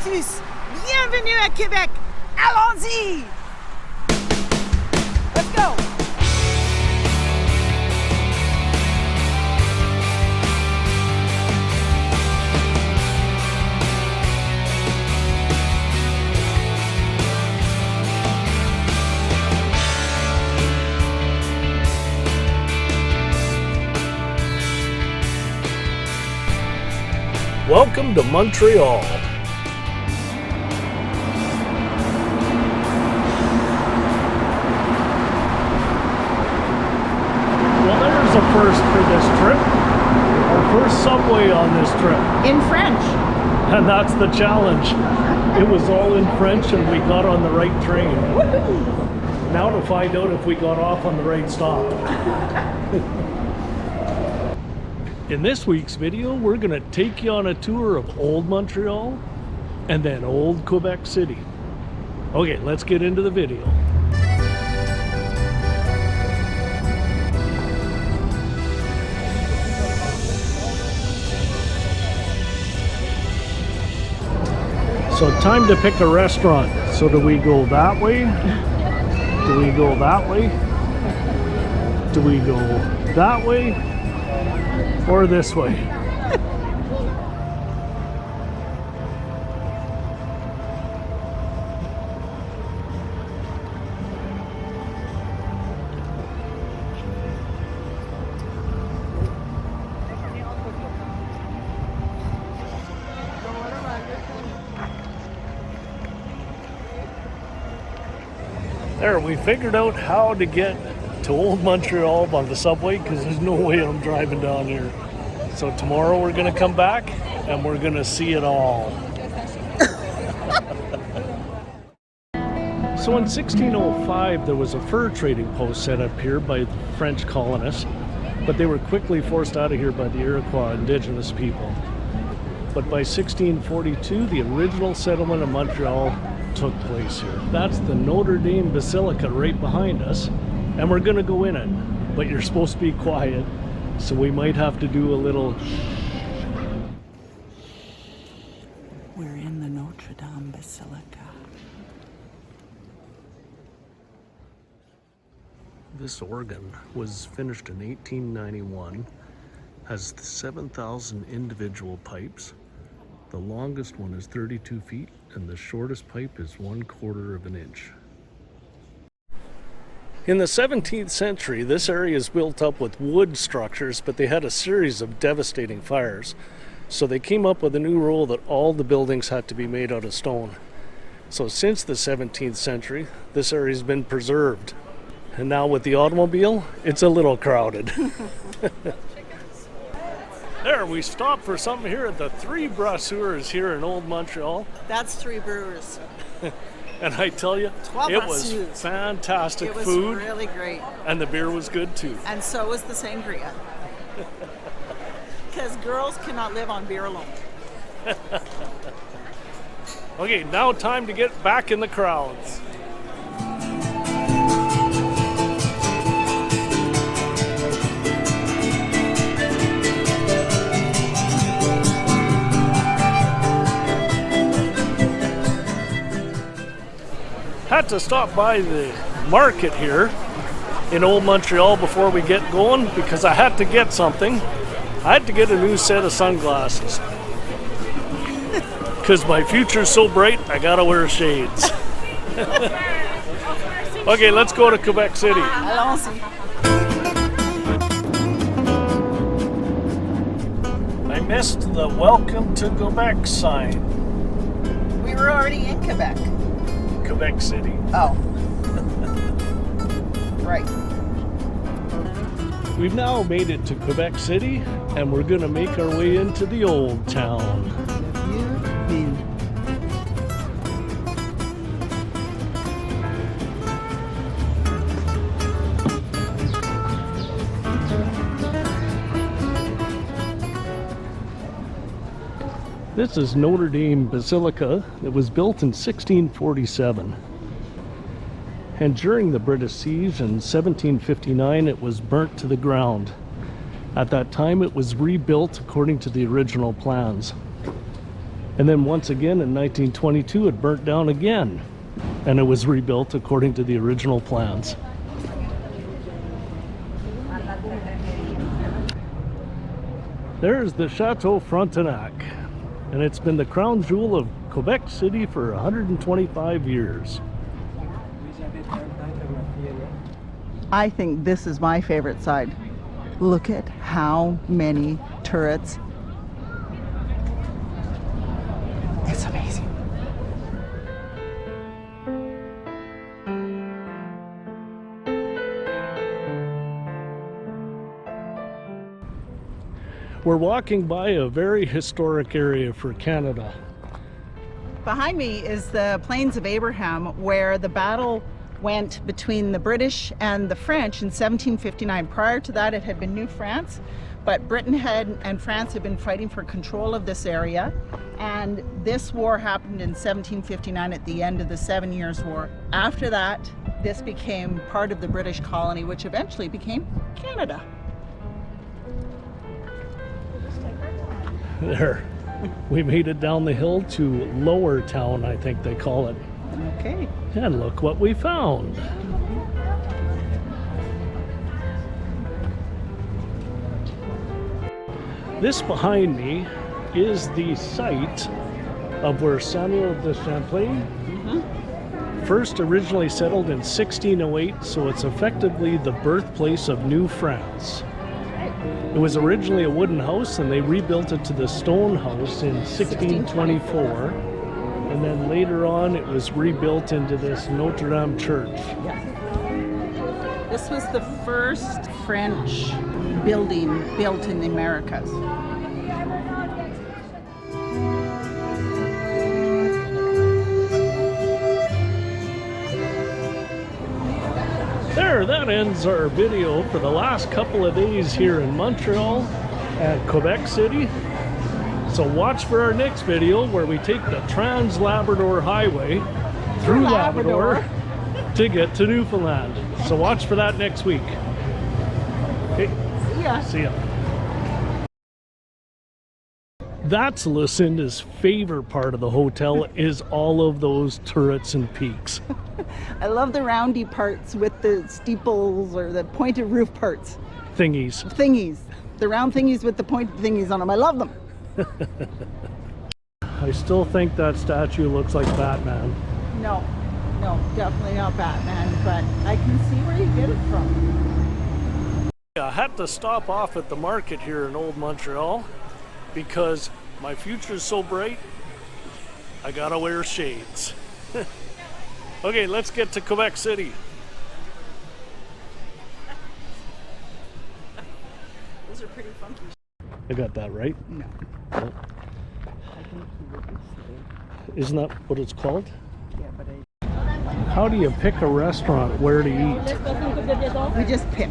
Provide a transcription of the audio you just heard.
tous! Bienvenue à Québec! Allons-y! Let's go! Welcome to Montreal. Well, there's a first for this trip. Our first subway on this trip. In French. And that's the challenge. It was all in French and we got on the right train. Woohoo! Now to find out if we got off on the right stop. In this week's video, we're going to take you on a tour of Old Montreal and then Old Quebec City. Okay, let's get into the video. So time to pick a restaurant. So do we go that way? Do we go that way? Do we go that way? Or this way? There, we figured out how to get to Old Montreal by the subway because there's no way I'm driving down here. So tomorrow we're going to come back and we're going to see it all. So in 1605 there was a fur trading post set up here by the French colonists, but they were quickly forced out of here by the Iroquois indigenous people. But by 1642 the original settlement of Montreal took place here. That's the Notre Basilica right behind us, and we're going to go in it, but you're supposed to be quiet. So we might have to do a little. We're in the Notre Basilica. This organ was finished in 1891, has 7,000 individual pipes. The longest one is 32 feet and the shortest pipe is 1/4 of an inch. In the 17th century, this area is built up with wood structures, but they had a series of devastating fires. So they came up with a new rule that all the buildings had to be made out of stone. So since the 17th century, this area has been preserved. And now with the automobile, it's a little crowded. There, we stopped for something here at the Three Brasseurs here in Old Montreal. That's Three Brewers. And I tell you, it was fantastic food. It was really great. And the beer was good too. And so was the sangria. Because girls cannot live on beer alone. Okay, now time to get back in the crowds. Had to stop by the market here in Old Montreal before we get going because I had to get something. I had to get a new set of sunglasses because my future's so bright I gotta wear shades. Okay, let's go to Quebec City. Allons-y. I missed the Welcome to Quebec sign. We were already in Quebec. Quebec City. Oh. Right. We've now made it to Quebec City and we're gonna make our way into the old town. This is Notre Dame Basilica. It was built in 1647. And during the British siege in 1759, it was burnt to the ground. At that time, it was rebuilt according to the original plans. And then once again in 1922 it burnt down again, and it was rebuilt according to the original plans. There's the Chateau Frontenac, and it's been the crown jewel of Quebec City for 125 years. I think this is my favorite side. Look at how many turrets. It's amazing. We're walking by a very historic area for Canada. Behind me is the Plains of Abraham, where the battle went between the British and the French in 1759. Prior to that, it had been New France, but Britain and France had been fighting for control of this area. And this war happened in 1759 at the end of the 7 Years' War. After that, this became part of the British colony, which eventually became Canada. There, we made it down the hill to Lower Town, I think they call it. Okay. And look what we found. This behind me is the site of where Samuel de Champlain first originally settled in 1608, so it's effectively the birthplace of New France. It was originally a wooden house, and they rebuilt it to the stone house in 1624. And then later on, it was rebuilt into this Notre church. This was the first French building built in the Americas. There, that ends our video for the last couple of days here in Montreal and Quebec City. So watch for our next video where we take the Trans-Labrador Highway through Labrador to get to Newfoundland. So watch for that next week. Okay. See ya. See ya. That's Lucinda's favorite part of the hotel is all of those turrets and peaks. I love the roundy parts with the steeples or the pointed roof parts. Thingies. Thingies. The round thingies with the pointed thingies on them. I love them. I still think that statue looks like Batman. No, definitely not Batman, but I can see where you get it from. I had to stop off at the market here in Old Montreal because my future's so bright, I gotta wear shades. Okay, let's get to Quebec City. Those are pretty funky. I got that right? No. No. I think you would be. Isn't that what it's called? Yeah, but How do you pick a restaurant where to eat? we just pick.